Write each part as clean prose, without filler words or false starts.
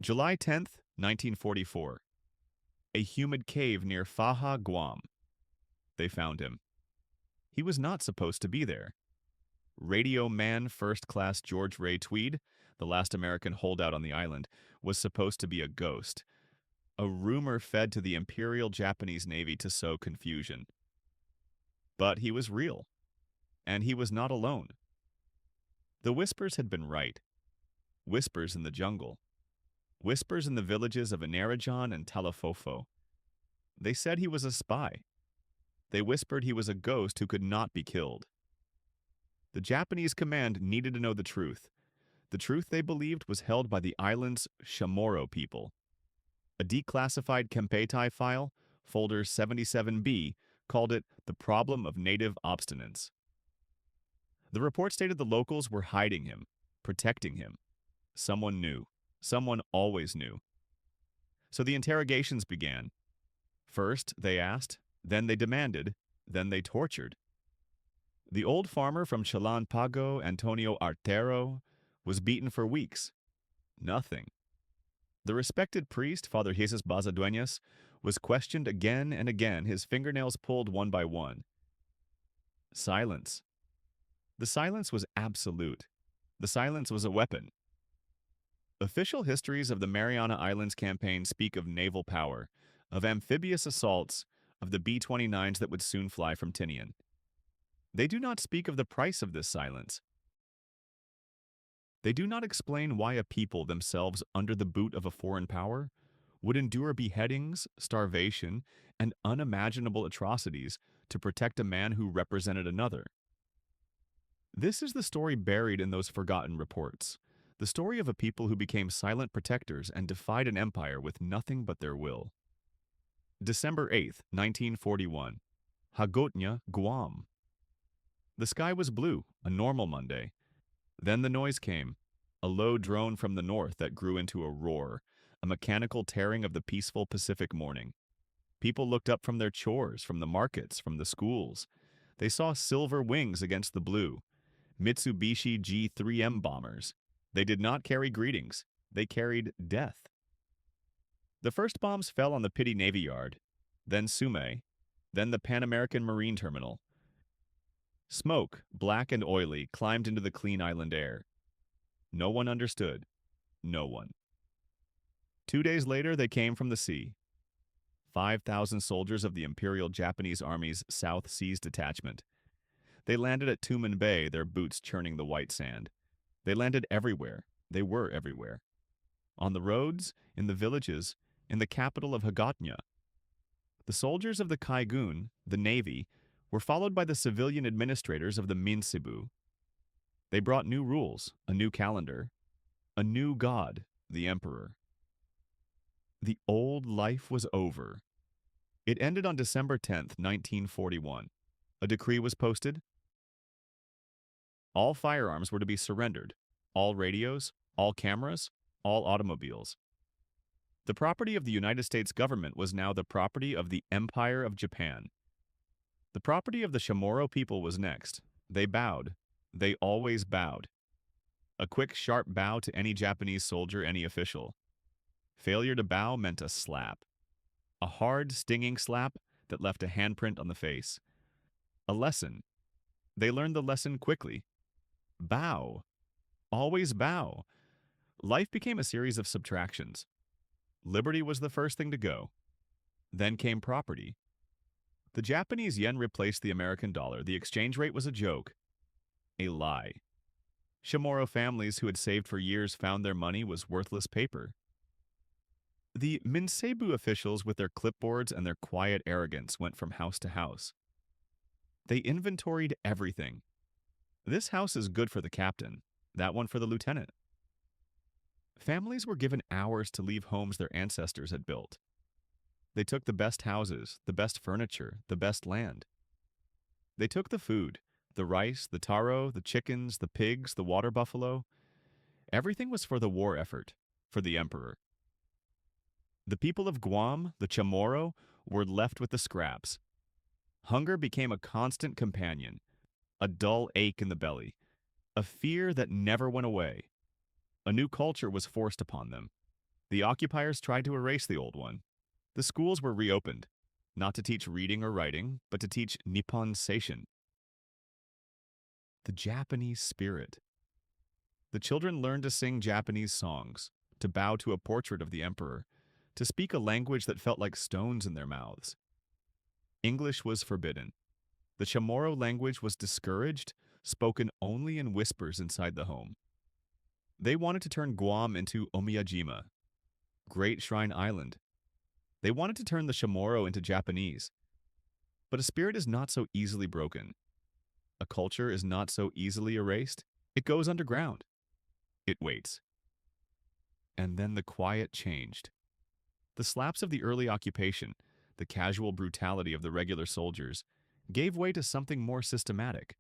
July 10th, 1944. A humid cave near Faha, Guam. They found him. He was not supposed to be there. Radioman First Class George Ray Tweed, the last American holdout on the island, was supposed to be a ghost. A rumor fed to the Imperial Japanese Navy to sow confusion. But he was real, and he was not alone. The whispers had been right. Whispers in the jungle. Whispers in the villages of Inarajan and Talafofo. They said he was a spy. They whispered he was a ghost who could not be killed. The Japanese command needed to know the truth. The truth, they believed, was held by the island's Chamorro people. A declassified Kempeitai file, folder 77B, called it the problem of native obstinance. The report stated the locals were hiding him, protecting him. Someone knew. Someone always knew. So the interrogations began. First, they asked, then they demanded, then they tortured. The old farmer from Pago, Antonio Artero, was beaten for weeks. Nothing. The respected priest, Father Jesus Bazaduenas, was questioned again and again, his fingernails pulled one by one. Silence. The silence was absolute. The silence was a weapon. Official histories of the Mariana Islands campaign speak of naval power, of amphibious assaults, of the B-29s that would soon fly from Tinian. They do not speak of the price of this silence. They do not explain why a people themselves under the boot of a foreign power would endure beheadings, starvation, and unimaginable atrocities to protect a man who represented another. This is the story buried in those forgotten reports, the story of a people who became silent protectors and defied an empire with nothing but their will. December 8th, 1941. Hagotnya, Guam. The sky was blue, a normal Monday. Then the noise came, a low drone from the north that grew into a roar, a mechanical tearing of the peaceful Pacific morning. People looked up from their chores, from the markets, from the schools. They saw silver wings against the blue, Mitsubishi G-3M bombers. They did not carry greetings. They carried death. The first bombs fell on the Pitti Navy Yard, then Sume, then the Pan American Marine Terminal. Smoke, black and oily, climbed into the clean island air. No one understood. No one. 2 days later, they came from the sea. 5,000 soldiers of the Imperial Japanese Army's South Seas Detachment. They landed at Tumen Bay, their boots churning the white sand. They landed everywhere. They were everywhere. On the roads, in the villages, in the capital of Hagotnya. The soldiers of the Kaigun, the Navy, were followed by the civilian administrators of the Minsibu. They brought new rules, a new calendar, a new god, the emperor. The old life was over. It ended on December 10th, 1941. A decree was posted. All firearms were to be surrendered, all radios, all cameras, all automobiles. The property of the United States government was now the property of the Empire of Japan. The property of the Chamorro people was next. They bowed. They always bowed. A quick, sharp bow to any Japanese soldier, any official. Failure to bow meant a slap. A hard, stinging slap that left a handprint on the face. A lesson. They learned the lesson quickly. Bow. Always bow. Life became a series of subtractions. Liberty was the first thing to go. Then came property. The Japanese yen replaced the American dollar. The exchange rate was a joke. A lie. Chamorro families who had saved for years found their money was worthless paper. The Minsebu officials with their clipboards and their quiet arrogance went from house to house. They inventoried everything. This house is good for the captain, that one for the lieutenant. Families were given hours to leave homes their ancestors had built. They took the best houses, the best furniture, the best land. They took the food, the rice, the taro, the chickens, the pigs, the water buffalo. Everything was for the war effort, for the emperor. The people of Guam, the Chamorro, were left with the scraps. Hunger became a constant companion, a dull ache in the belly, a fear that never went away. A new culture was forced upon them. The occupiers tried to erase the old one. The schools were reopened, not to teach reading or writing, but to teach Nippon Seishin, the Japanese spirit. The children learned to sing Japanese songs, to bow to a portrait of the emperor, to speak a language that felt like stones in their mouths. English was forbidden. The Chamorro language was discouraged, spoken only in whispers inside the home. They wanted to turn Guam into Omiyajima, Great Shrine Island. They wanted to turn the Chamorro into Japanese. But a spirit is not so easily broken. A culture is not so easily erased. It goes underground. It waits. And then the quiet changed. The slaps of the early occupation, the casual brutality of the regular soldiers, gave way to something more systematic,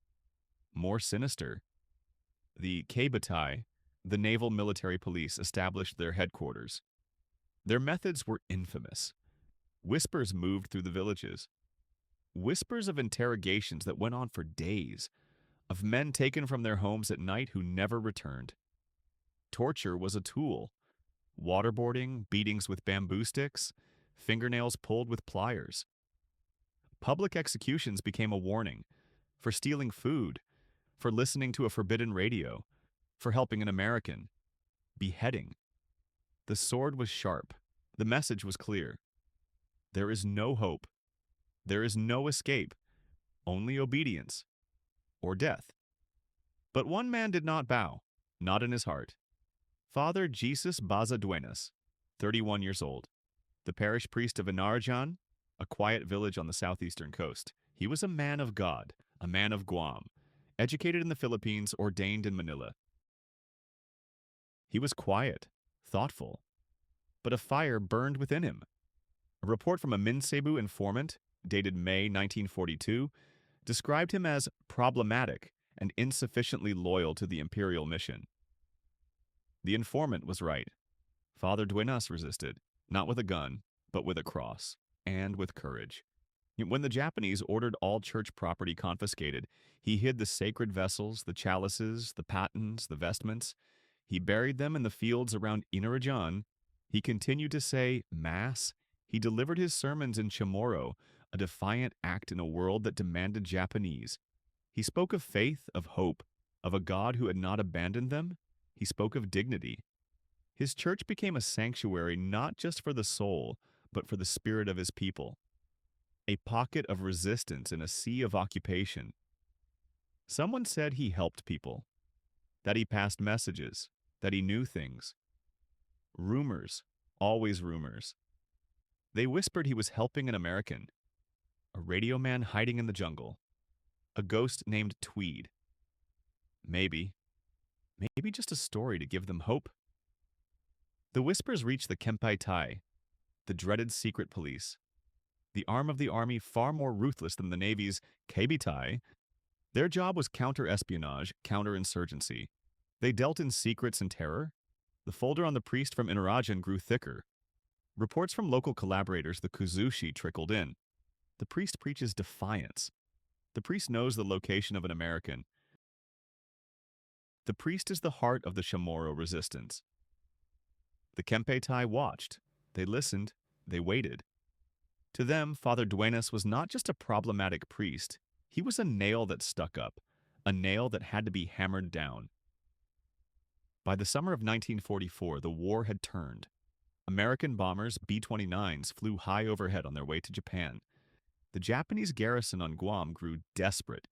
more sinister. The Keibutai, the naval military police, established their headquarters. Their methods were infamous. Whispers moved through the villages. Whispers of interrogations that went on for days, of men taken from their homes at night who never returned. Torture was a tool. Waterboarding, beatings with bamboo sticks, fingernails pulled with pliers. Public executions became a warning for stealing food, for listening to a forbidden radio, for helping an American. Beheading. The sword was sharp. The message was clear. There is no hope. There is no escape. Only obedience. Or death. But one man did not bow, not in his heart. Father Jesus Baza Duenas, 31 years old, the parish priest of Inarajan, a quiet village on the southeastern coast. He was a man of God, a man of Guam, educated in the Philippines, ordained in Manila. He was quiet, thoughtful, but a fire burned within him. A report from a Mincebu informant, dated May 1942, described him as problematic and insufficiently loyal to the imperial mission. The informant was right. Father Duenas resisted, not with a gun, but with a cross, and with courage. When the Japanese ordered all church property confiscated, he hid the sacred vessels, the chalices, the patens, the vestments. He buried them in the fields around Inarajan. He continued to say Mass. He delivered his sermons in Chamorro, a defiant act in a world that demanded Japanese. He spoke of faith, of hope, of a God who had not abandoned them. He spoke of dignity. His church became a sanctuary not just for the soul, but for the spirit of his people. A pocket of resistance in a sea of occupation. Someone said he helped people, that he passed messages, that he knew things. Rumors, always rumors. They whispered he was helping an American, a radio man hiding in the jungle, a ghost named Tweed. Maybe just a story to give them hope. The whispers reached the Kempai Tai, the dreaded secret police, the arm of the army far more ruthless than the Navy's Keibutai. Their job was counter-espionage, counterinsurgency. They dealt in secrets and terror. The folder on the priest from Inarajan grew thicker. Reports from local collaborators, the Kuzushi, trickled in. The priest preaches defiance. The priest knows the location of an American. The priest is the heart of the Chamorro resistance. The Kempeitai watched. They listened. They waited. To them, Father Duenas was not just a problematic priest. He was a nail that stuck up, a nail that had to be hammered down. By the summer of 1944, the war had turned. American bombers, B-29s, flew high overhead on their way to Japan. The Japanese garrison on Guam grew desperate,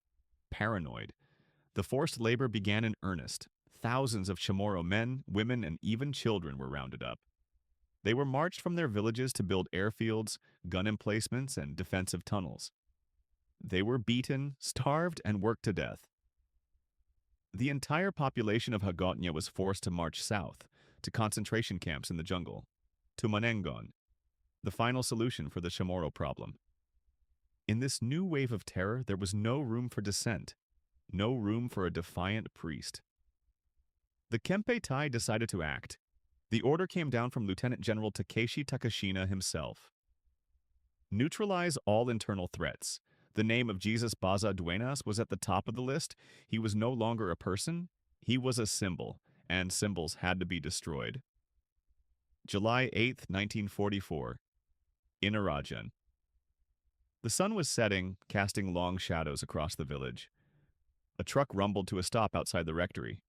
paranoid. The forced labor began in earnest. Thousands of Chamorro men, women, and even children were rounded up. They were marched from their villages to build airfields, gun emplacements, and defensive tunnels. They were beaten, starved, and worked to death. The entire population of Hagåtña was forced to march south, to concentration camps in the jungle, to Manengon, the final solution for the Chamorro problem. In this new wave of terror, there was no room for dissent, no room for a defiant priest. The Kempeitai decided to act. The order came down from Lieutenant General Takeshi Takashina himself. Neutralize all internal threats. The name of Jesus Baza Duenas was at the top of the list. He was no longer a person. He was a symbol, and symbols had to be destroyed. July 8th, 1944, in Radioman. The sun was setting, casting long shadows across the village. A truck rumbled to a stop outside the rectory.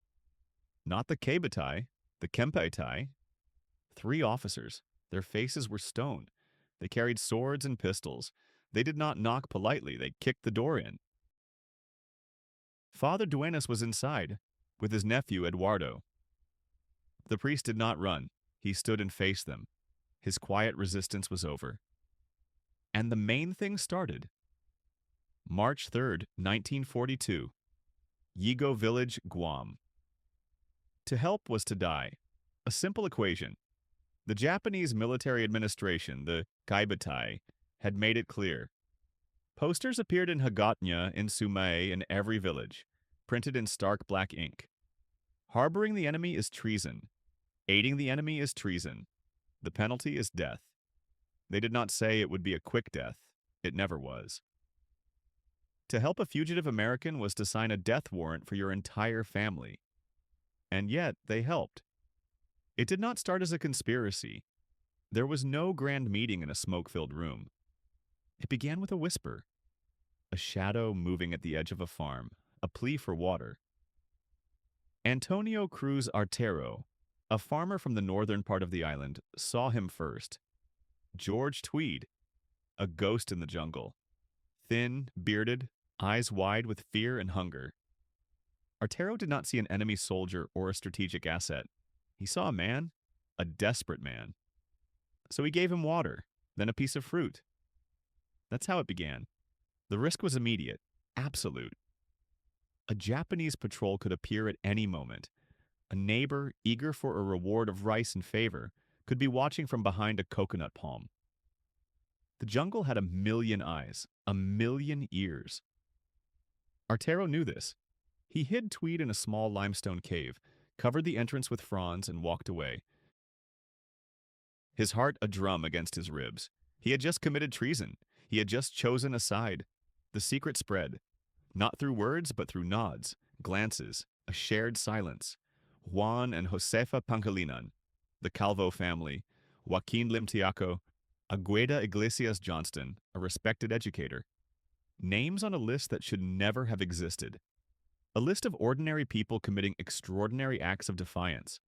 Not the Kebetai, the Kempeitai. 3 officers. Their faces were stone. They carried swords and pistols. They did not knock politely, they kicked the door in. Father Duenas was inside, with his nephew Eduardo. The priest did not run. He stood and faced them. His quiet resistance was over. And the main thing started. March 3rd, 1942. Yigo Village, Guam. To help was to die. A simple equation. The Japanese military administration, the Kaibatai, had made it clear. Posters appeared in Hagåtña in Sumay in every village, printed in stark black ink. Harboring the enemy is treason. Aiding the enemy is treason. The penalty is death. They did not say it would be a quick death. It never was. To help a fugitive American was to sign a death warrant for your entire family. And yet, they helped. It did not start as a conspiracy. There was no grand meeting in a smoke-filled room. It began with a whisper, a shadow moving at the edge of a farm, a plea for water. Antonio Cruz Artero, a farmer from the northern part of the island, saw him first. George Tweed, a ghost in the jungle, thin, bearded, eyes wide with fear and hunger. Artero did not see an enemy soldier or a strategic asset. He saw a man, a desperate man. So he gave him water, then a piece of fruit. That's how it began. The risk was immediate, absolute. A Japanese patrol could appear at any moment. A neighbor, eager for a reward of rice and favor, could be watching from behind a coconut palm. The jungle had 1,000,000 eyes, 1,000,000 ears. Artero knew this. He hid Tweed in a small limestone cave, covered the entrance with fronds, and walked away. His heart a drum against his ribs. He had just committed treason. He had just chosen a side. The secret spread, not through words, but through nods, glances, a shared silence. Juan and Josefa Pangilinan, the Calvo family, Joaquin Limtiaco, Agueda Iglesias Johnston, a respected educator. Names on a list that should never have existed. A list of ordinary people committing extraordinary acts of defiance.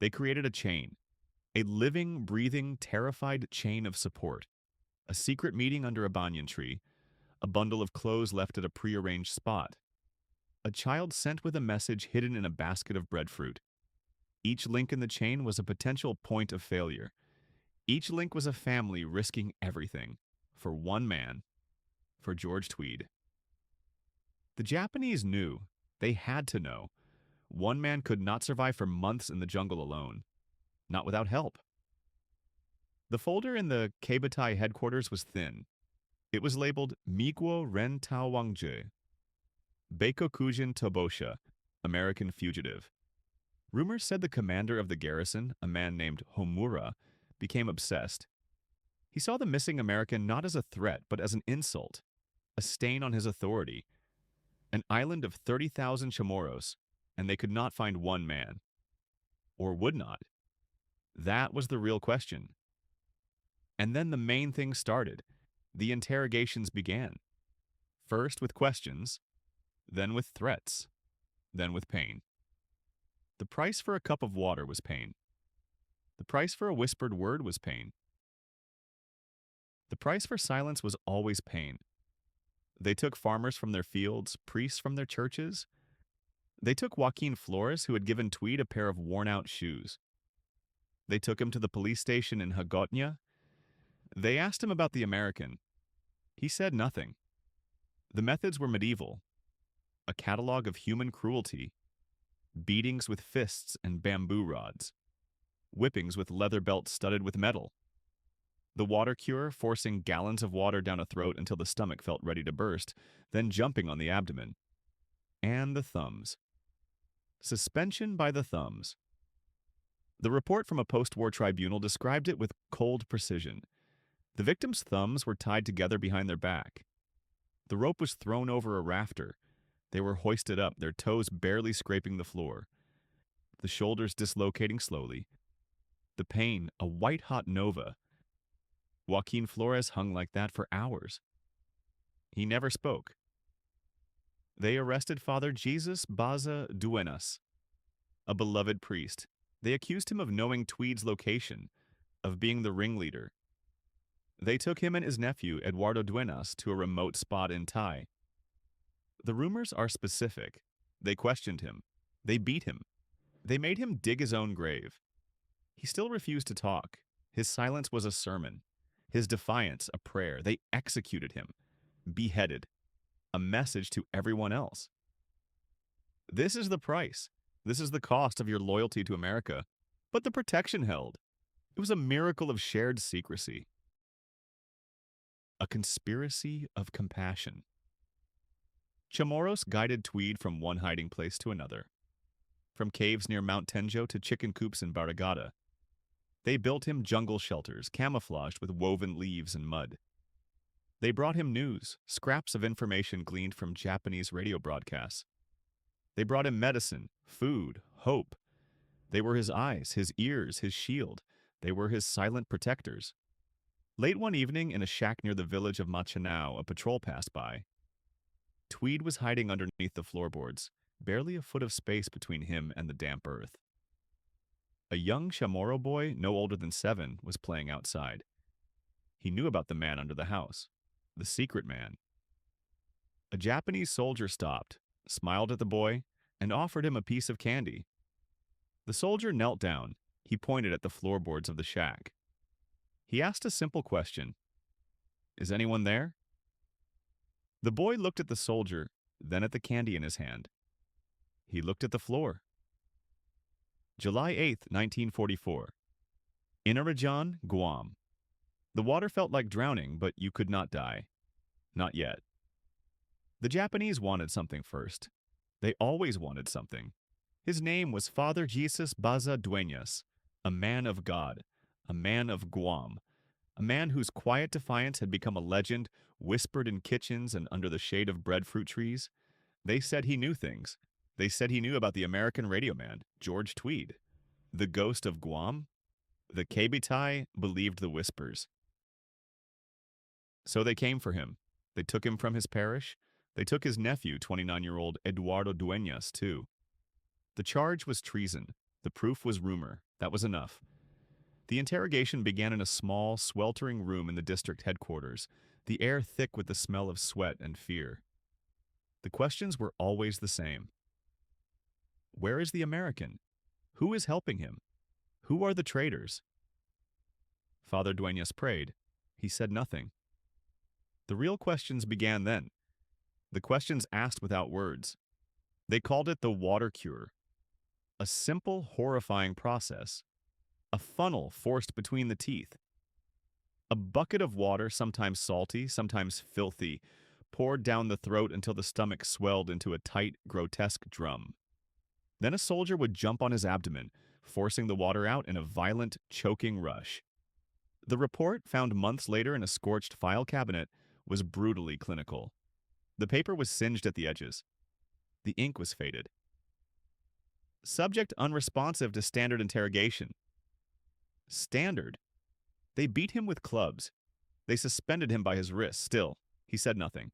They created a chain. A living, breathing, terrified chain of support. A secret meeting under a banyan tree. A bundle of clothes left at a prearranged spot. A child sent with a message hidden in a basket of breadfruit. Each link in the chain was a potential point of failure. Each link was a family risking everything. For one man. For George Tweed. The Japanese knew. They had to know. One man could not survive for months in the jungle alone. Not without help. The folder in the Keibatai headquarters was thin. It was labeled Miguo Ren Tao Wangje, Beikokujin Tobosha, American fugitive. Rumors said the commander of the garrison, a man named Homura, became obsessed. He saw the missing American not as a threat, but as an insult, a stain on his authority. An island of 30,000 Chamorros, and they could not find one man. Or would not. That was the real question. And then the main thing started. The interrogations began. First with questions, then with threats, then with pain. The price for a cup of water was pain. The price for a whispered word was pain. The price for silence was always pain. They took farmers from their fields, priests from their churches. They took Joaquin Flores, who had given Tweed a pair of worn-out shoes. They took him to the police station in Hagåtña. They asked him about the American. He said nothing. The methods were medieval. A catalog of human cruelty. Beatings with fists and bamboo rods. Whippings with leather belts studded with metal. The water cure, forcing gallons of water down a throat until the stomach felt ready to burst, then jumping on the abdomen. And the thumbs. Suspension by the thumbs. The report from a post-war tribunal described it with cold precision. The victims' thumbs were tied together behind their back. The rope was thrown over a rafter. They were hoisted up, their toes barely scraping the floor. The shoulders dislocating slowly. The pain, a white-hot nova. Joaquin Flores hung like that for hours. He never spoke. They arrested Father Jesus Baza Duenas, a beloved priest. They accused him of knowing Tweed's location, of being the ringleader. They took him and his nephew, Eduardo Duenas, to a remote spot in Tai. The rumors are specific. They questioned him. They beat him. They made him dig his own grave. He still refused to talk. His silence was a sermon. His defiance, a prayer. They executed him. Beheaded. A message to everyone else. This is the price. This is the cost of your loyalty to America. But the protection held. It was a miracle of shared secrecy. A conspiracy of compassion. Chamorros guided Tweed from one hiding place to another. From caves near Mount Tenjo to chicken coops in Barragata. They built him jungle shelters, camouflaged with woven leaves and mud. They brought him news, scraps of information gleaned from Japanese radio broadcasts. They brought him medicine, food, hope. They were his eyes, his ears, his shield. They were his silent protectors. Late one evening, in a shack near the village of Machanao, a patrol passed by. Tweed was hiding underneath the floorboards, barely a foot of space between him and the damp earth. A young Chamorro boy, no older than 7, was playing outside. He knew about the man under the house, the secret man. A Japanese soldier stopped, smiled at the boy, and offered him a piece of candy. The soldier knelt down. He pointed at the floorboards of the shack. He asked a simple question. "Is anyone there?" The boy looked at the soldier, then at the candy in his hand. He looked at the floor. July 8, 1944. Inarajan, Guam. The water felt like drowning, but you could not die. Not yet. The Japanese wanted something first. They always wanted something. His name was Father Jesus Baza Duenas, a man of God, a man of Guam, a man whose quiet defiance had become a legend, whispered in kitchens and under the shade of breadfruit trees. They said he knew things. They said he knew about the American radioman, George Tweed. The ghost of Guam? The Keibitai believed the whispers. So they came for him. They took him from his parish. They took his nephew, 29-year-old Eduardo Duenas, too. The charge was treason. The proof was rumor. That was enough. The interrogation began in a small, sweltering room in the district headquarters, the air thick with the smell of sweat and fear. The questions were always the same. Where is the American? Who is helping him? Who are the traitors? Father Duenas prayed. He said nothing. The real questions began then. The questions asked without words. They called it the water cure. A simple, horrifying process. A funnel forced between the teeth. A bucket of water, sometimes salty, sometimes filthy, poured down the throat until the stomach swelled into a tight, grotesque drum. Then a soldier would jump on his abdomen, forcing the water out in a violent, choking rush. The report, found months later in a scorched file cabinet, was brutally clinical. The paper was singed at the edges. The ink was faded. Subject unresponsive to standard interrogation. Standard? They beat him with clubs. They suspended him by his wrists. Still, he said nothing.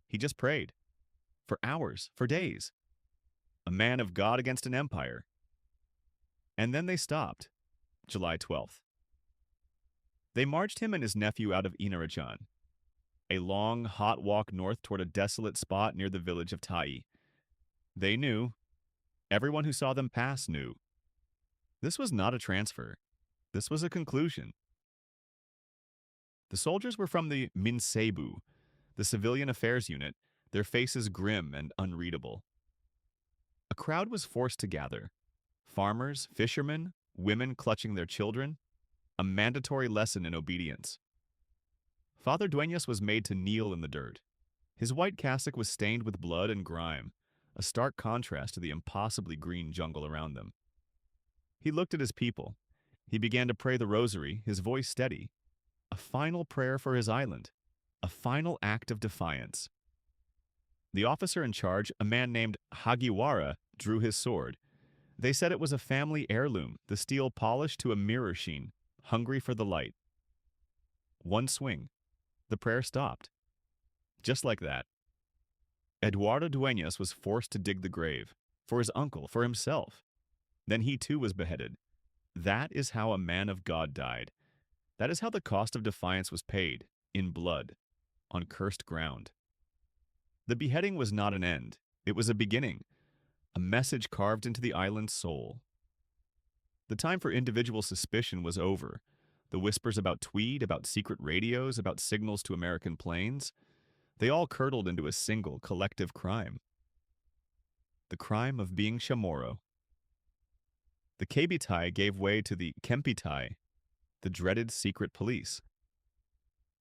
He just prayed. For hours, for days. A man of God against an empire. And then they stopped. July 12th. They marched him and his nephew out of Inarajan. A long, hot walk north toward a desolate spot near the village of Tai. They knew. Everyone who saw them pass knew. This was not a transfer. This was a conclusion. The soldiers were from the Minsebu, the civilian affairs unit, their faces grim and unreadable. A crowd was forced to gather. Farmers, fishermen, women clutching their children. A mandatory lesson in obedience. Father Duenas was made to kneel in the dirt. His white cassock was stained with blood and grime, a stark contrast to the impossibly green jungle around them. He looked at his people. He began to pray the rosary, his voice steady. A final prayer for his island. A final act of defiance. The officer in charge, a man named Hagiwara, drew his sword. They said it was a family heirloom, the steel polished to a mirror sheen, hungry for the light. One swing. The prayer stopped. Just like that. Eduardo Dueñas was forced to dig the grave. For his uncle, for himself. Then he too was beheaded. That is how a man of God died. That is how the cost of defiance was paid, in blood, on cursed ground. The beheading was not an end. It was a beginning, a message carved into the island's soul. The time for individual suspicion was over. The whispers about Tweed, about secret radios, about signals to American planes, they all curdled into a single collective crime. The crime of being Chamorro. The Kebitai gave way to the Kempitai, the dreaded secret police.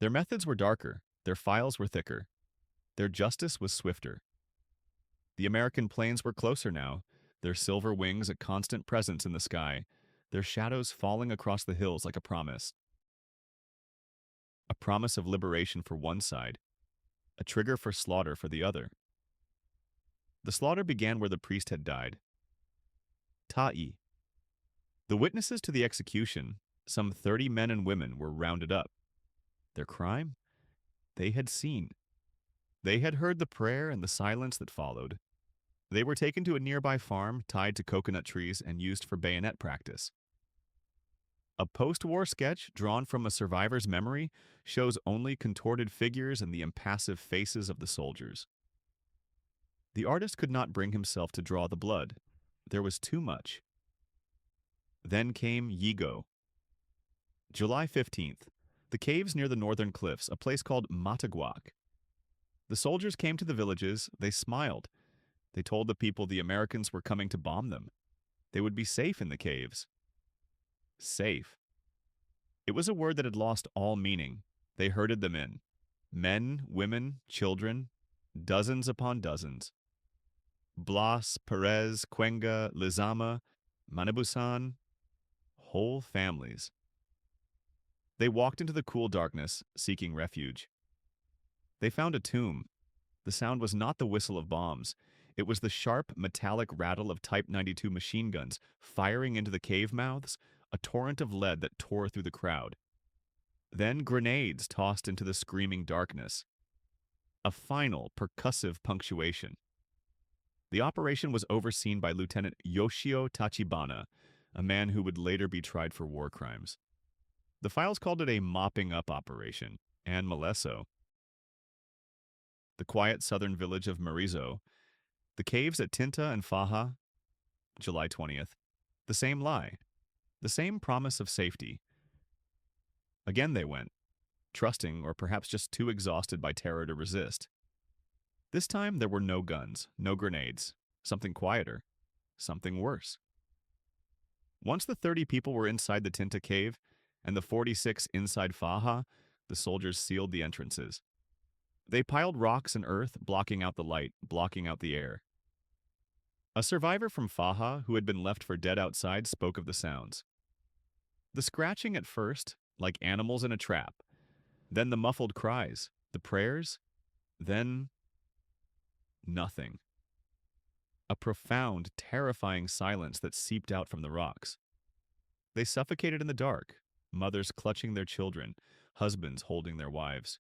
Their methods were darker, their files were thicker, their justice was swifter. The American planes were closer now, their silver wings a constant presence in the sky, their shadows falling across the hills like a promise. A promise of liberation for one side, a trigger for slaughter for the other. The slaughter began where the priest had died. Ta'i. The witnesses to the execution, some 30 men and women, were rounded up. Their crime? They had seen. They had heard the prayer and the silence that followed. They were taken to a nearby farm, tied to coconut trees, and used for bayonet practice. A post-war sketch drawn from a survivor's memory shows only contorted figures and the impassive faces of the soldiers. The artist could not bring himself to draw the blood. There was too much. Then came Yigo. July 15th. The caves near the northern cliffs, a place called Mataguac. The soldiers came to the villages. They smiled. They told the people the Americans were coming to bomb them. They would be safe in the caves. Safe. It was a word that had lost all meaning. They herded them in. Men, women, children, dozens upon dozens. Blas, Perez, Cuenca, Lizama, Manabusan, whole families. They walked into the cool darkness, seeking refuge. They found a tomb. The sound was not the whistle of bombs. It was the sharp, metallic rattle of Type 92 machine guns firing into the cave mouths, a torrent of lead that tore through the crowd. Then grenades tossed into the screaming darkness. A final, percussive punctuation. The operation was overseen by Lieutenant Yoshio Tachibana, a man who would later be tried for war crimes. The files called it a mopping-up operation, and Malesso. The quiet southern village of Marizo, the caves at Tinta and Faja, July 20th. The same lie, the same promise of safety. Again they went, trusting or perhaps just too exhausted by terror to resist. This time there were no guns, no grenades, something quieter, something worse. Once the 30 people were inside the Tinta cave and the 46 inside Faja, the soldiers sealed the entrances. They piled rocks and earth, blocking out the light, blocking out the air. A survivor from Faja, who had been left for dead outside, spoke of the sounds. The scratching at first, like animals in a trap. Then the muffled cries, the prayers. Then nothing. A profound, terrifying silence that seeped out from the rocks. They suffocated in the dark, mothers clutching their children, husbands holding their wives.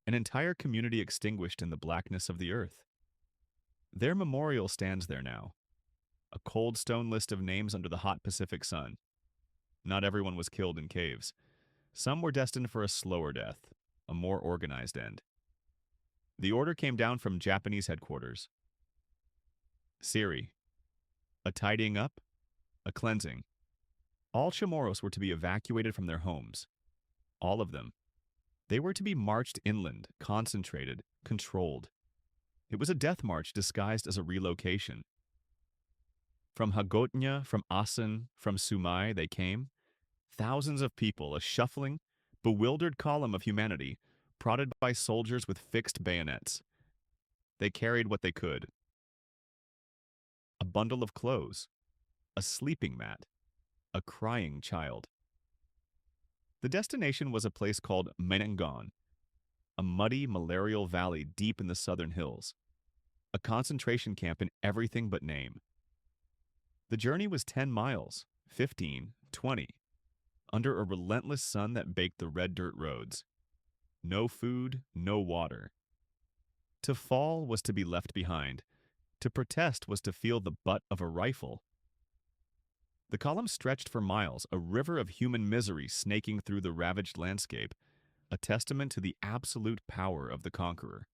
An entire community extinguished in the blackness of the earth. Their memorial stands there now, a cold stone list of names under the hot Pacific sun. Not everyone was killed in caves. Some were destined for a slower death, a more organized end. The order came down from Japanese headquarters. Siri. A tidying up, a cleansing. All Chamorros were to be evacuated from their homes. All of them. They were to be marched inland, concentrated, controlled. It was a death march disguised as a relocation. From Hagotnya, from Asan, from Sumai they came. Thousands of people, a shuffling, bewildered column of humanity, prodded by soldiers with fixed bayonets. They carried what they could. A bundle of clothes, a sleeping mat, a crying child. The destination was a place called Menengon, a muddy, malarial valley deep in the southern hills, a concentration camp in everything but name. The journey was 10 miles, 15, 20, under a relentless sun that baked the red dirt roads. No food, no water. To fall was to be left behind. To protest was to feel the butt of a rifle. The column stretched for miles, a river of human misery snaking through the ravaged landscape, a testament to the absolute power of the conqueror.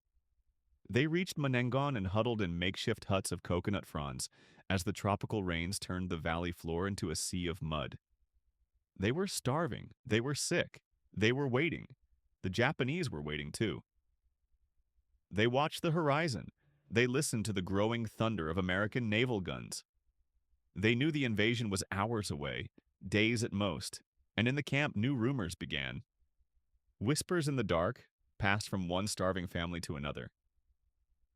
They reached Menengon and huddled in makeshift huts of coconut fronds as the tropical rains turned the valley floor into a sea of mud. They were starving. They were sick. They were waiting. The Japanese were waiting too. They watched the horizon. They listened to the growing thunder of American naval guns. They knew the invasion was hours away, days at most, and in the camp new rumors began. Whispers in the dark passed from one starving family to another.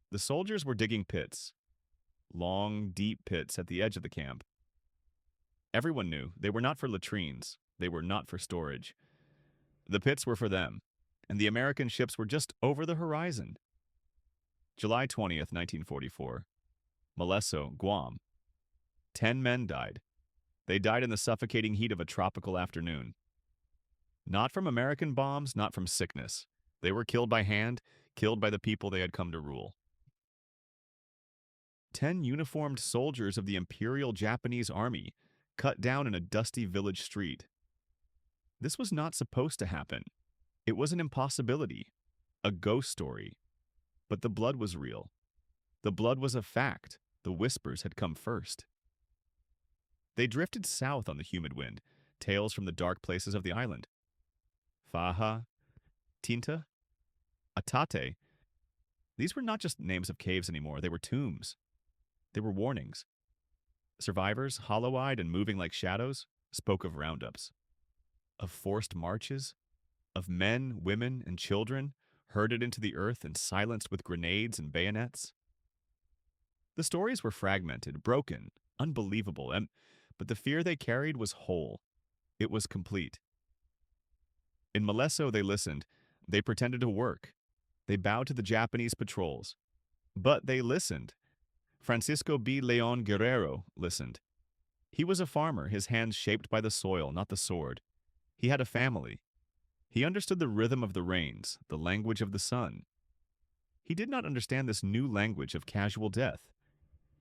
The soldiers were digging pits, long, deep pits at the edge of the camp. Everyone knew they were not for latrines, they were not for storage. The pits were for them, and the American ships were just over the horizon. July 20th, 1944. Molesso, Guam. 10 men died. They died in the suffocating heat of a tropical afternoon. Not from American bombs, not from sickness. They were killed by hand, killed by the people they had come to rule. 10 uniformed soldiers of the Imperial Japanese Army cut down in a dusty village street. This was not supposed to happen. It was an impossibility, a ghost story. But the blood was real. The blood was a fact. The whispers had come first. They drifted south on the humid wind, tales from the dark places of the island. Faha, Tinta, Atate. These were not just names of caves anymore, they were tombs. They were warnings. Survivors, hollow-eyed and moving like shadows, spoke of roundups, of forced marches, of men, women, and children herded into the earth and silenced with grenades and bayonets. The stories were fragmented, broken, unbelievable, but the fear they carried was whole. It was complete. In Molesso, they listened. They pretended to work. They bowed to the Japanese patrols. But they listened. Francisco B. Leon Guerrero listened. He was a farmer, his hands shaped by the soil, not the sword. He had a family. He understood the rhythm of the rains, the language of the sun. He did not understand this new language of casual death.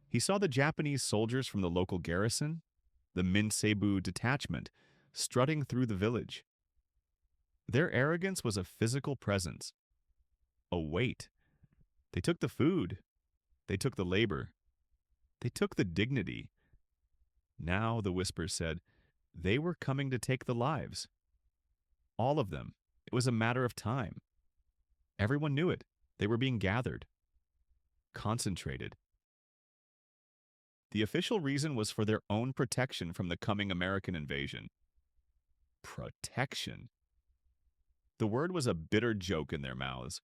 He saw the Japanese soldiers from the local garrison, the Minseibu detachment, strutting through the village. Their arrogance was a physical presence, a weight. They took the food. They took the labor. They took the dignity. Now, the whispers said, they were coming to take the lives. All of them. It was a matter of time. Everyone knew it. They were being gathered. Concentrated. The official reason was for their own protection from the coming American invasion. Protection. The word was a bitter joke in their mouths.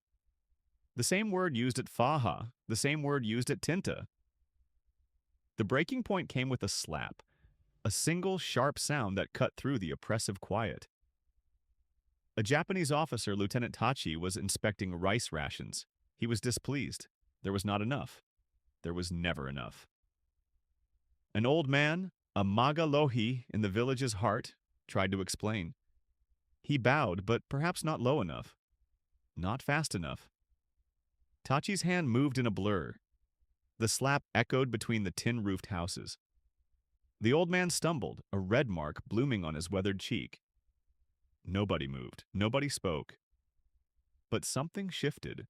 The same word used at Faha, the same word used at Tinta. The breaking point came with a slap, a single sharp sound that cut through the oppressive quiet. A Japanese officer, Lieutenant Tachi, was inspecting rice rations. He was displeased. There was not enough. There was never enough. An old man, a Magalohi in the village's heart, tried to explain. He bowed, but perhaps not low enough. Not fast enough. Tachi's hand moved in a blur. The slap echoed between the tin-roofed houses. The old man stumbled, a red mark blooming on his weathered cheek. Nobody moved. Nobody spoke. But something shifted.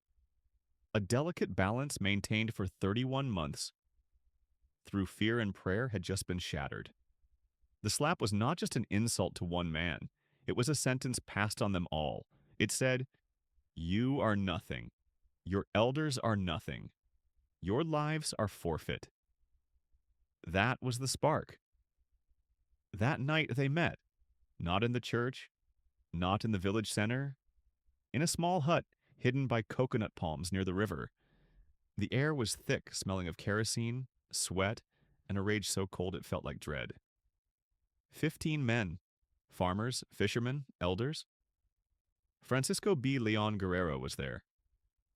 A delicate balance maintained for 31 months through fear and prayer had just been shattered. The slap was not just an insult to one man. It was a sentence passed on them all. It said, "You are nothing. Your elders are nothing. Your lives are forfeit." That was the spark. That night they met, not in the church, not in the village center, in a small hut hidden by coconut palms near the river. The air was thick, smelling of kerosene, sweat, and a rage so cold it felt like dread. 15 men, farmers, fishermen, elders. Francisco B. Leon Guerrero was there.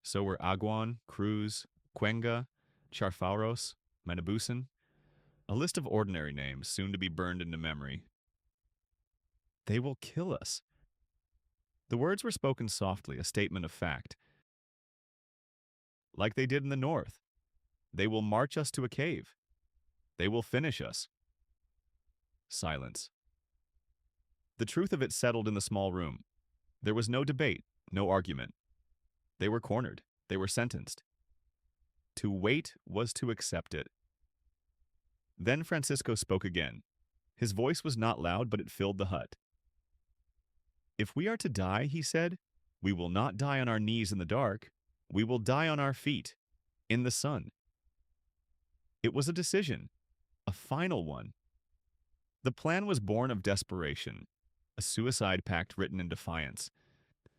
So were Aguan, Cruz, Cuenca, Charfauros, Manabusan. A list of ordinary names soon to be burned into memory. They will kill us. The words were spoken softly, a statement of fact, like they did in the north. They will march us to a cave. They will finish us. Silence. The truth of it settled in the small room. There was no debate, no argument. They were cornered. They were sentenced. To wait was to accept it. Then Francisco spoke again. His voice was not loud, but it filled the hut. If we are to die, he said, we will not die on our knees in the dark. We will die on our feet, in the sun. It was a decision, a final one. The plan was born of desperation, a suicide pact written in defiance.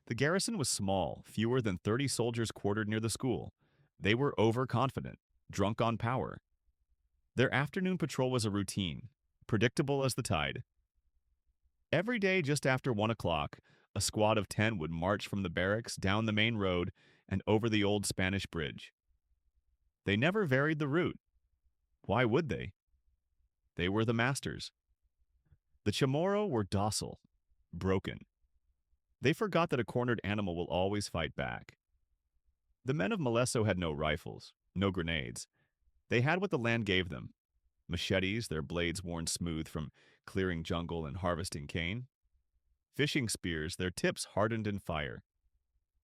The garrison was small, fewer than 30 soldiers quartered near the school. They were overconfident, drunk on power. Their afternoon patrol was a routine, predictable as the tide. Every day just after 1 o'clock, a squad of 10 would march from the barracks down the main road and over the old Spanish bridge. They never varied the route. Why would they? They were the masters. The Chamorro were docile, broken. They forgot that a cornered animal will always fight back. The men of Moleso had no rifles, no grenades. They had what the land gave them: machetes, their blades worn smooth from clearing jungle and harvesting cane; fishing spears, their tips hardened in fire;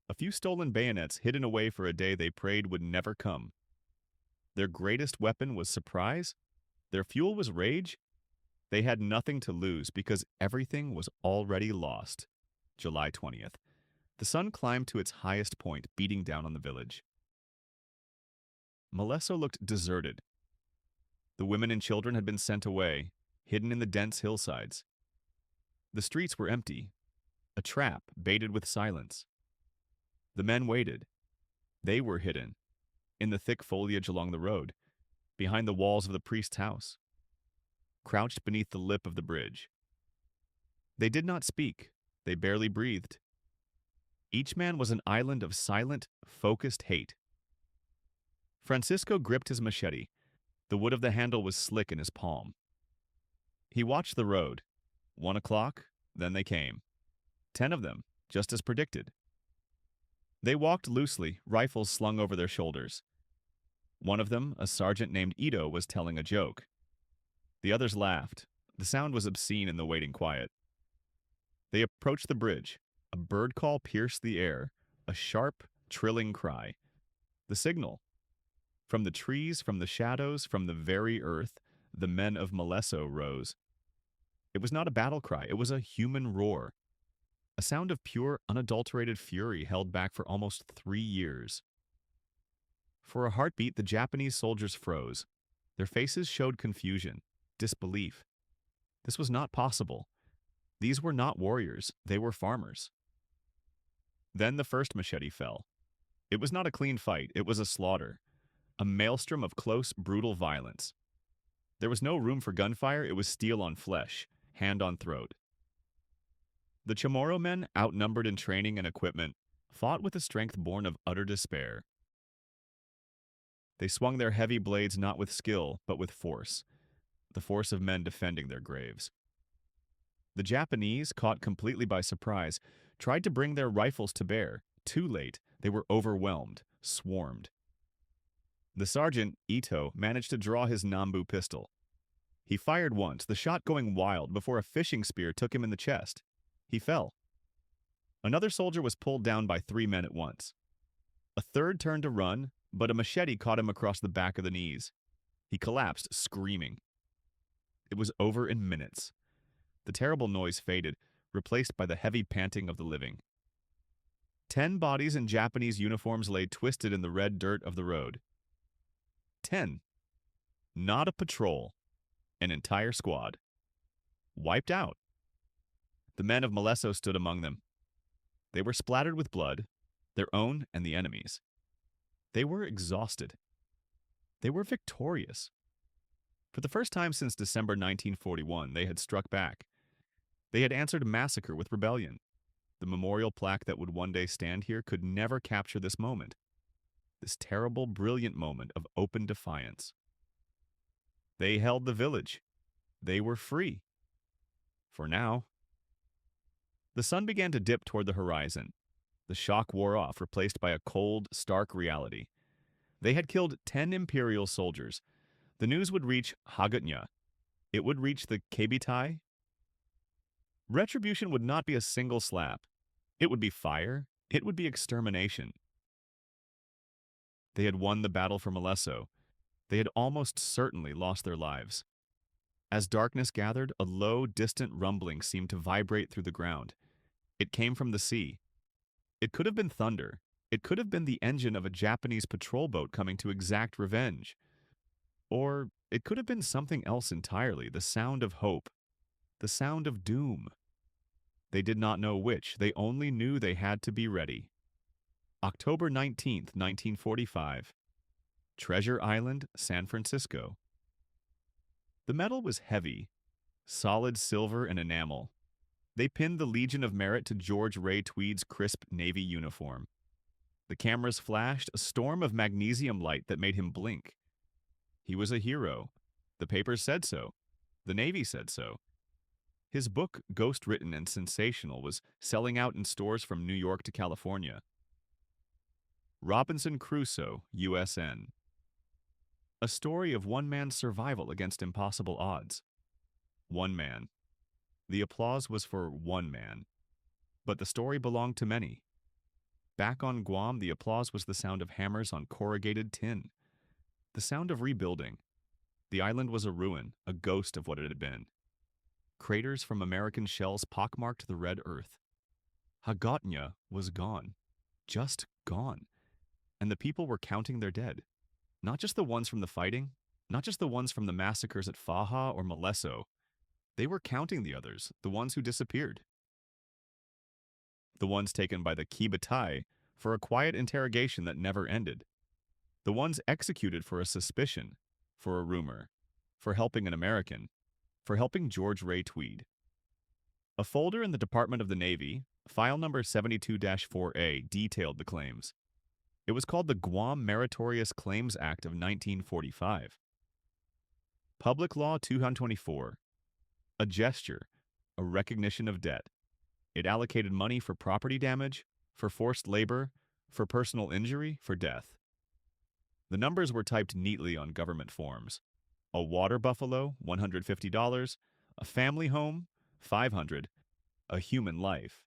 a few stolen bayonets hidden away for a day they prayed would never come. Their greatest weapon was surprise. Their fuel was rage. They had nothing to lose because everything was already lost. July 20th. The sun climbed to its highest point, beating down on the village. Moleso looked deserted. The women and children had been sent away, hidden in the dense hillsides. The streets were empty, a trap baited with silence. The men waited. They were hidden, in the thick foliage along the road, behind the walls of the priest's house, crouched beneath the lip of the bridge. They did not speak. They barely breathed. Each man was an island of silent, focused hate. Francisco gripped his machete. The wood of the handle was slick in his palm. He watched the road. 1 o'clock, then they came. 10 of them, just as predicted. They walked loosely, rifles slung over their shoulders. One of them, a sergeant named Ito, was telling a joke. The others laughed. The sound was obscene in the waiting quiet. They approached the bridge. A bird call pierced the air, a sharp, trilling cry. The signal. From the trees, from the shadows, from the very earth, the men of Moleso rose. It was not a battle cry, it was a human roar. A sound of pure, unadulterated fury held back for almost 3 years. For a heartbeat, the Japanese soldiers froze. Their faces showed confusion, disbelief. This was not possible. These were not warriors, they were farmers. Then the first machete fell. It was not a clean fight, it was a slaughter. A maelstrom of close, brutal violence. There was no room for gunfire, it was steel on flesh, hand on throat. The Chamorro men, outnumbered in training and equipment, fought with a strength born of utter despair. They swung their heavy blades not with skill, but with force, the force of men defending their graves. The Japanese, caught completely by surprise, tried to bring their rifles to bear. Too late, they were overwhelmed, swarmed. The sergeant, Ito, managed to draw his Nambu pistol. He fired once, the shot going wild before a fishing spear took him in the chest. He fell. Another soldier was pulled down by 3 men at once. A third turned to run, but a machete caught him across the back of the knees. He collapsed, screaming. It was over in minutes. The terrible noise faded, replaced by the heavy panting of the living. 10 bodies in Japanese uniforms lay twisted in the red dirt of the road. 10. Not a patrol. An entire squad. Wiped out. The men of Moleso stood among them. They were splattered with blood, their own and the enemy's. They were exhausted. They were victorious. For the first time since December 1941, they had struck back. They had answered massacre with rebellion. The memorial plaque that would one day stand here could never capture this moment. This terrible, brilliant moment of open defiance. They held the village. They were free. For now. The sun began to dip toward the horizon. The shock wore off, replaced by a cold, stark reality. They had killed 10 Imperial soldiers. The news would reach Hagutnya. It would reach the Kebitai. Retribution would not be a single slap. It would be fire. It would be extermination. They had won the battle for Malesso. They had almost certainly lost their lives. As darkness gathered, a low, distant rumbling seemed to vibrate through the ground. It came from the sea. It could have been thunder. It could have been the engine of a Japanese patrol boat coming to exact revenge. Or it could have been something else entirely, the sound of hope, the sound of doom. They did not know which. They only knew they had to be ready. October 19th, 1945. Treasure Island, San Francisco. The metal was heavy, solid silver and enamel. They pinned the Legion of Merit to George Ray Tweed's crisp Navy uniform. The cameras flashed a storm of magnesium light that made him blink. He was a hero. The papers said so. The Navy said so. His book, ghost-written and sensational, was selling out in stores from New York to California. Robinson Crusoe, USN. A story of one man's survival against impossible odds. One man. The applause was for one man. But the story belonged to many. Back on Guam, the applause was the sound of hammers on corrugated tin. The sound of rebuilding. The island was a ruin, a ghost of what it had been. Craters from American shells pockmarked the red earth. Hagutnya was gone. Just gone. And the people were counting their dead. Not just the ones from the fighting, not just the ones from the massacres at Faja or Malesso. They were counting the others, the ones who disappeared. The ones taken by the Kibatai for a quiet interrogation that never ended. The ones executed for a suspicion, for a rumor, for helping an American, for helping George Ray Tweed. A folder in the Department of the Navy, file number 72-4A, detailed the claims. It was called the Guam Meritorious Claims Act of 1945. Public Law 224. A gesture, a recognition of debt. It allocated money for property damage, for forced labor, for personal injury, for death. The numbers were typed neatly on government forms. A water buffalo, $150. A family home, $500. A human life.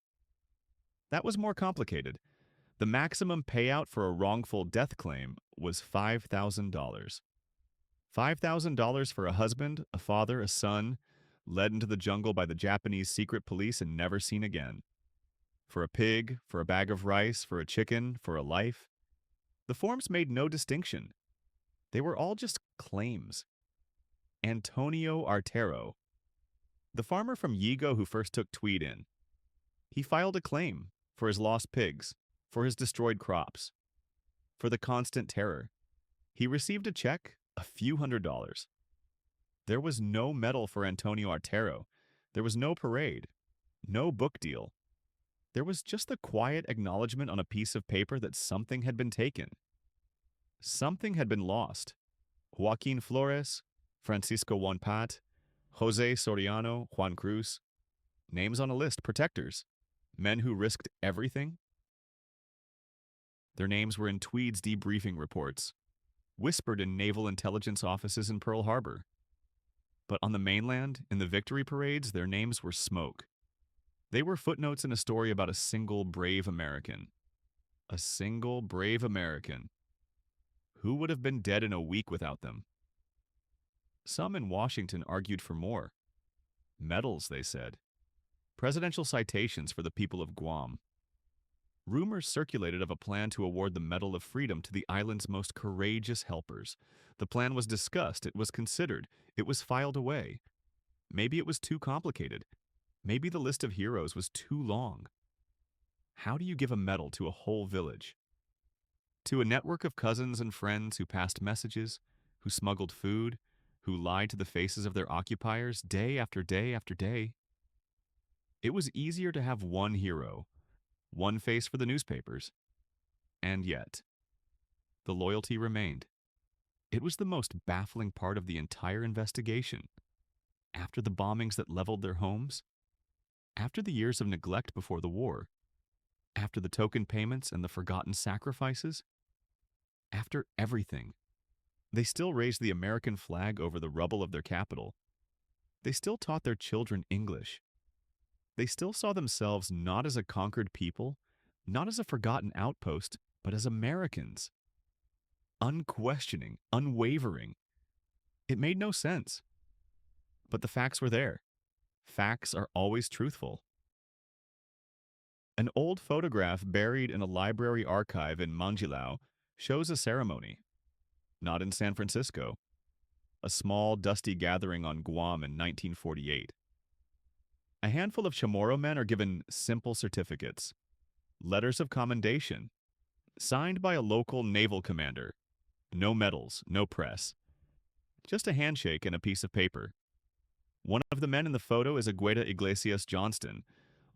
That was more complicated. The maximum payout for a wrongful death claim was $5,000. $5,000 for a husband, a father, a son, led into the jungle by the Japanese secret police and never seen again. For a pig, for a bag of rice, for a chicken, for a life. The forms made no distinction. They were all just claims. Antonio Artero, the farmer from Yigo who first took Tweed in. He filed a claim for his lost pigs, for his destroyed crops, for the constant terror. He received a check, a few $100s. There was no medal for Antonio Artero. There was no parade, no book deal. There was just the quiet acknowledgement on a piece of paper that something had been taken. Something had been lost. Joaquin Flores, Francisco Juan Pat, Jose Soriano, Juan Cruz. Names on a list, protectors. Men who risked everything. Their names were in Tweed's debriefing reports, whispered in naval intelligence offices in Pearl Harbor. But on the mainland, in the victory parades, their names were smoke. They were footnotes in a story about a single brave American. A single brave American. Who would have been dead in a week without them? Some in Washington argued for more. Medals, they said. Presidential citations for the people of Guam. Rumors circulated of a plan to award the Medal of Freedom to the island's most courageous helpers. The plan was discussed, it was considered, it was filed away. Maybe it was too complicated. Maybe the list of heroes was too long. How do you give a medal to a whole village? To a network of cousins and friends who passed messages, who smuggled food, who lied to the faces of their occupiers day after day after day? It was easier to have one hero, one face for the newspapers. And yet, the loyalty remained. It was the most baffling part of the entire investigation. After the bombings that leveled their homes, after the years of neglect before the war, after the token payments and the forgotten sacrifices, after everything, they still raised the American flag over the rubble of their capital. They still taught their children English. They still saw themselves not as a conquered people, not as a forgotten outpost, but as Americans. Unquestioning, unwavering. It made no sense. But the facts were there. Facts are always truthful. An old photograph buried in a library archive in Manjilao shows a ceremony. Not in San Francisco. A small, dusty gathering on Guam in 1948. A handful of Chamorro men are given simple certificates, letters of commendation, signed by a local naval commander. No medals, no press. Just a handshake and a piece of paper. One of the men in the photo is Agueda Iglesias Johnston,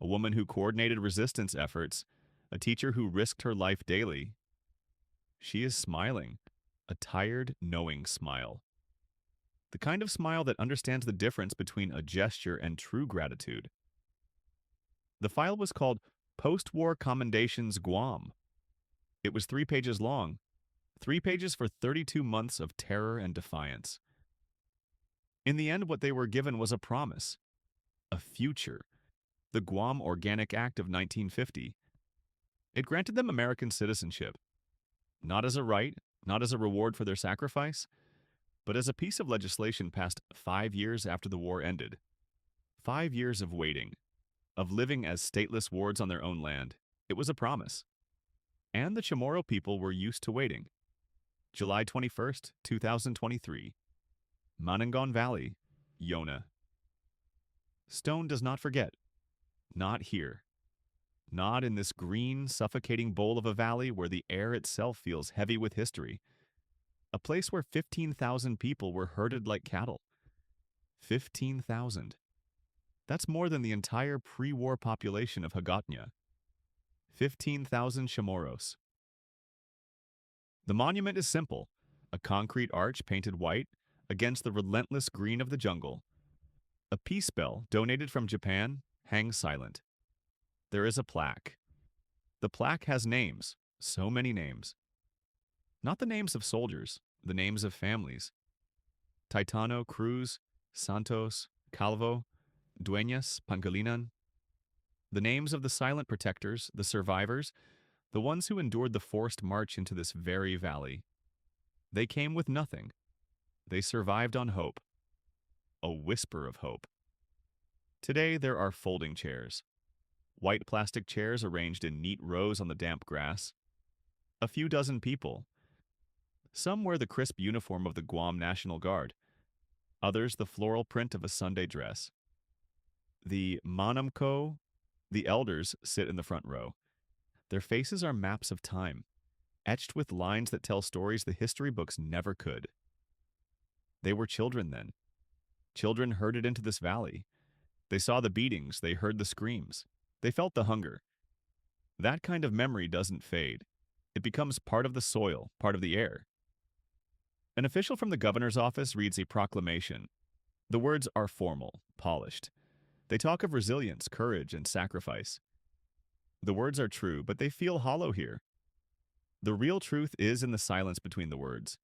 a woman who coordinated resistance efforts, a teacher who risked her life daily. She is smiling, a tired, knowing smile. The kind of smile that understands the difference between a gesture and true gratitude. The file was called Post-War Commendations Guam. It was 3 pages long, 3 pages for 32 months of terror and defiance. In the end, what they were given was a promise, a future, the Guam Organic Act of 1950. It granted them American citizenship, not as a right, not as a reward for their sacrifice, but as a piece of legislation passed 5 years after the war ended. 5 years of waiting, of living as stateless wards on their own land. It was a promise. And the Chamorro people were used to waiting. July 21st, 2023. Manangan Valley, Yona. Stone does not forget. Not here. Not in this green, suffocating bowl of a valley where the air itself feels heavy with history. A place where 15,000 people were herded like cattle. 15,000. That's more than the entire pre-war population of Hagatnya. 15,000 Chamorros. The monument is simple, a concrete arch painted white against the relentless green of the jungle. A peace bell, donated from Japan, hangs silent. There is a plaque. The plaque has names, so many names. Not the names of soldiers, the names of families. Taitano, Cruz, Santos, Calvo, Dueñas, Pangilinan. The names of the silent protectors, the survivors, the ones who endured the forced march into this very valley. They came with nothing. They survived on hope. A whisper of hope. Today there are folding chairs. White plastic chairs arranged in neat rows on the damp grass. A few dozen people. Some wear the crisp uniform of the Guam National Guard. Others the floral print of a Sunday dress. The Manamko, the elders, sit in the front row. Their faces are maps of time, etched with lines that tell stories the history books never could. They were children then. Children herded into this valley. They saw the beatings, they heard the screams. They felt the hunger. That kind of memory doesn't fade. It becomes part of the soil, part of the air. An official from the governor's office reads a proclamation. The words are formal, polished. They talk of resilience, courage, and sacrifice. The words are true, but they feel hollow here. The real truth is in the silence between the words.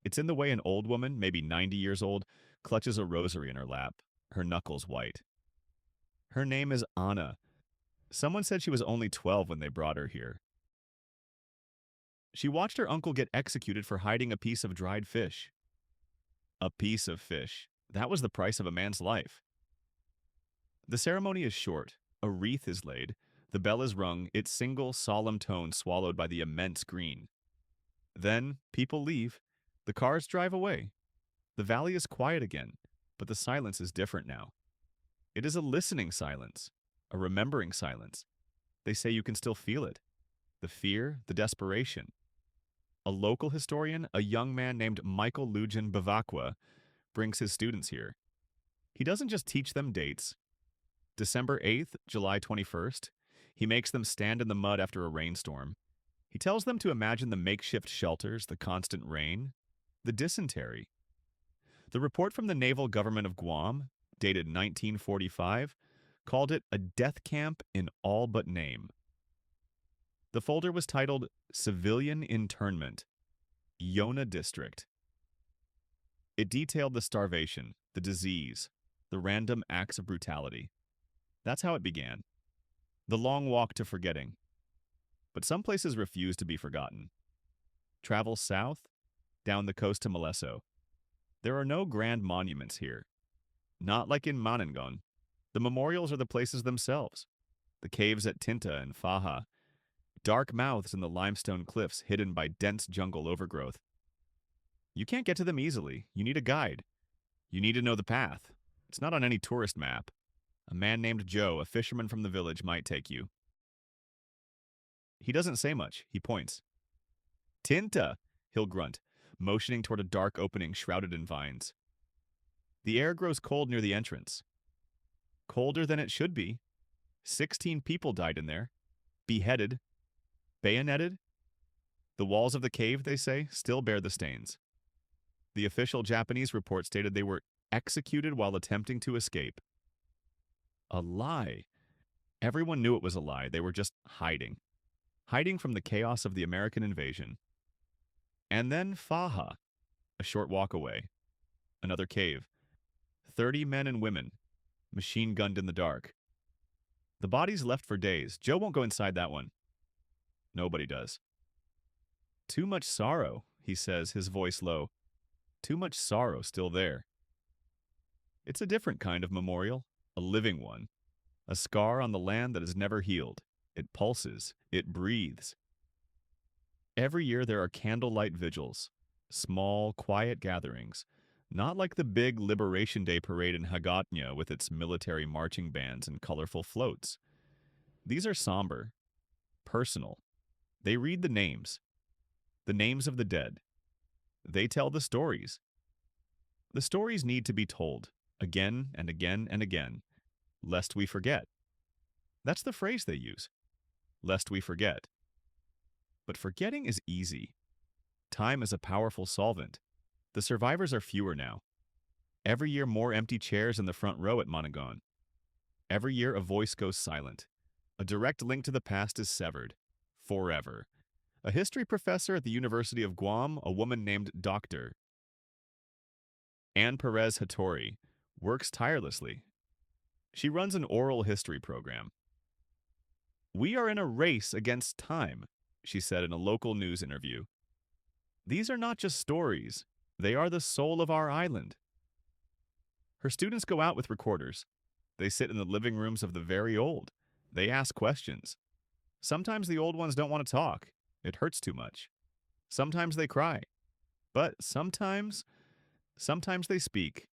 It's in the way an old woman, maybe 90 years old, clutches a rosary in her lap, her knuckles white. Her name is Anna. Someone said she was only 12 when they brought her here. She watched her uncle get executed for hiding a piece of dried fish. A piece of fish. That was the price of a man's life. The ceremony is short. A wreath is laid. The bell is rung, its single, solemn tone swallowed by the immense green. Then, people leave. The cars drive away. The valley is quiet again, but the silence is different now. It is a listening silence, a remembering silence. They say you can still feel it. The fear, the desperation. A local historian, a young man named Michael Lujan Bavacqua, brings his students here. He doesn't just teach them dates. December 8th, July 21st, he makes them stand in the mud after a rainstorm. He tells them to imagine the makeshift shelters, the constant rain. The dysentery. The report from the naval government of Guam, dated 1945, called it a death camp in all but name. The folder was titled Civilian Internment, Yona District. It detailed the starvation, the disease, the random acts of brutality. That's how it began. The long walk to forgetting. But some places refuse to be forgotten. Travel south, down the coast to Molesso. There are no grand monuments here. Not like in Manangon. The memorials are the places themselves. The caves at Tinta and Faja. Dark mouths in the limestone cliffs hidden by dense jungle overgrowth. You can't get to them easily. You need a guide. You need to know the path. It's not on any tourist map. A man named Joe, a fisherman from the village, might take you. He doesn't say much. He points. Tinta, he'll grunt, motioning toward a dark opening shrouded in vines. The air grows cold near the entrance. Colder than it should be. 16 people died in there. Beheaded. Bayoneted. The walls of the cave, they say, still bear the stains. The official Japanese report stated they were executed while attempting to escape. A lie. Everyone knew it was a lie. They were just hiding. Hiding from the chaos of the American invasion. And then Faja, a short walk away. Another cave. 30 men and women, machine-gunned in the dark. The bodies left for days. Joe won't go inside that one. Nobody does. Too much sorrow, he says, his voice low. Too much sorrow still there. It's a different kind of memorial, a living one. A scar on the land that has never healed. It pulses. It breathes. Every year there are candlelight vigils, small, quiet gatherings, not like the big Liberation Day parade in Hagatnya with its military marching bands and colorful floats. These are somber, personal. They read the names of the dead. They tell the stories. The stories need to be told, again and again and again, lest we forget. That's the phrase they use, lest we forget. But forgetting is easy. Time is a powerful solvent. The survivors are fewer now. Every year more empty chairs in the front row at Monagon. Every year a voice goes silent. A direct link to the past is severed. Forever. A history professor at the University of Guam, a woman named Dr. Anne Perez Hattori, works tirelessly. She runs an oral history program. We are in a race against time, she said in a local news interview. These are not just stories. They are the soul of our island. Her students go out with recorders. They sit in the living rooms of the very old. They ask questions. Sometimes the old ones don't want to talk. It hurts too much. Sometimes they cry. But sometimes they speak.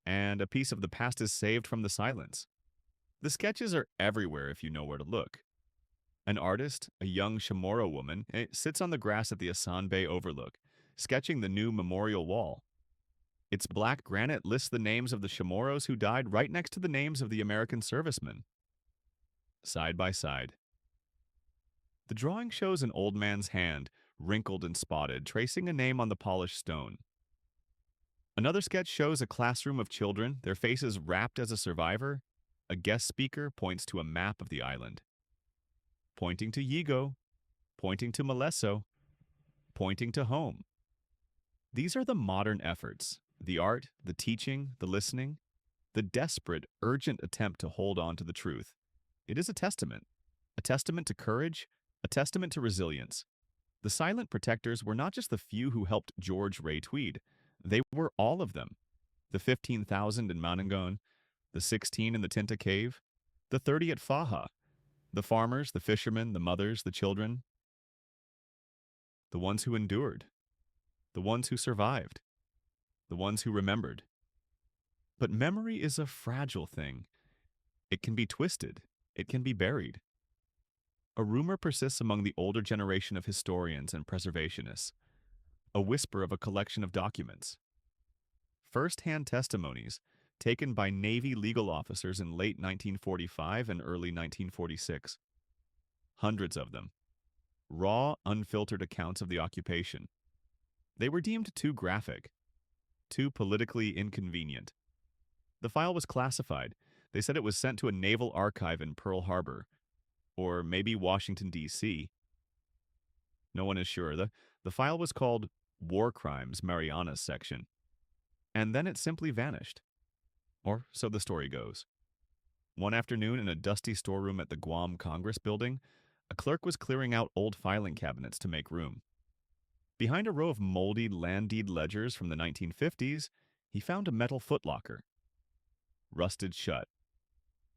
And a piece of the past is saved from the silence. The sketches are everywhere if you know where to look. An artist, a young Chamorro woman, sits on the grass at the Asan Bay overlook, sketching the new memorial wall. Its black granite lists the names of the Chamorros who died right next to the names of the American servicemen. Side by side. The drawing shows an old man's hand, wrinkled and spotted, tracing a name on the polished stone. Another sketch shows a classroom of children, their faces wrapped as a survivor. A guest speaker points to a map of the island. Pointing to Yigo, pointing to Molesso, pointing to home. These are the modern efforts, the art, the teaching, the listening, the desperate, urgent attempt to hold on to the truth. It is a testament to courage, a testament to resilience. The silent protectors were not just the few who helped George Ray Tweed. They were all of them. The 15,000 in Manangon, the 16 in the Tinta Cave, the 30 at Faja, the farmers, the fishermen, the mothers, the children, the ones who endured, the ones who survived, the ones who remembered. But memory is a fragile thing. It can be twisted. It can be buried. A rumor persists among the older generation of historians and preservationists, a whisper of a collection of documents. First-hand testimonies taken by Navy legal officers in late 1945 and early 1946. Hundreds of them. Raw, unfiltered accounts of the occupation. They were deemed too graphic, too politically inconvenient. The file was classified. They said it was sent to a naval archive in Pearl Harbor, or maybe Washington, D.C. No one is sure. The file was called War Crimes Marianas Section, and then it simply vanished. Or so the story goes. One afternoon in a dusty storeroom at the Guam Congress Building, a clerk was clearing out old filing cabinets to make room. Behind a row of moldy land deed ledgers from the 1950s, he found a metal footlocker, rusted shut.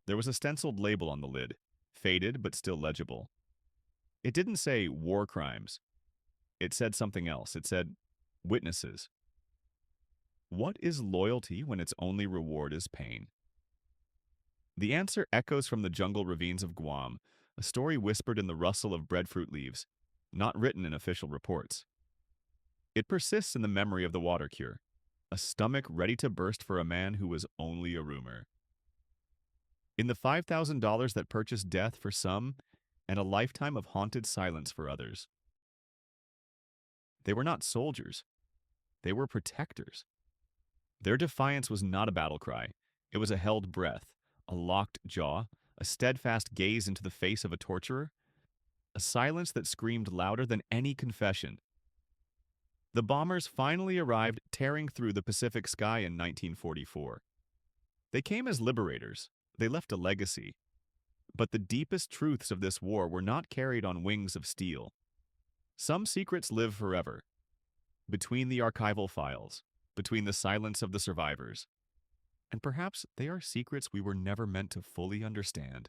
There was a stenciled label on the lid, faded but still legible. It didn't say war crimes. It said something else. It said witnesses. What is loyalty when its only reward is pain? The answer echoes from the jungle ravines of Guam, a story whispered in the rustle of breadfruit leaves, not written in official reports. It persists in the memory of the water cure, a stomach ready to burst for a man who was only a rumor. In the $5,000 that purchased death for some and a lifetime of haunted silence for others. They were not soldiers. They were protectors. Their defiance was not a battle cry. It was a held breath, a locked jaw, a steadfast gaze into the face of a torturer, a silence that screamed louder than any confession. The bombers finally arrived tearing through the Pacific sky in 1944. They came as liberators. They left a legacy. But the deepest truths of this war were not carried on wings of steel. Some secrets live forever, between the archival files, between the silence of the survivors. And perhaps they are secrets we were never meant to fully understand.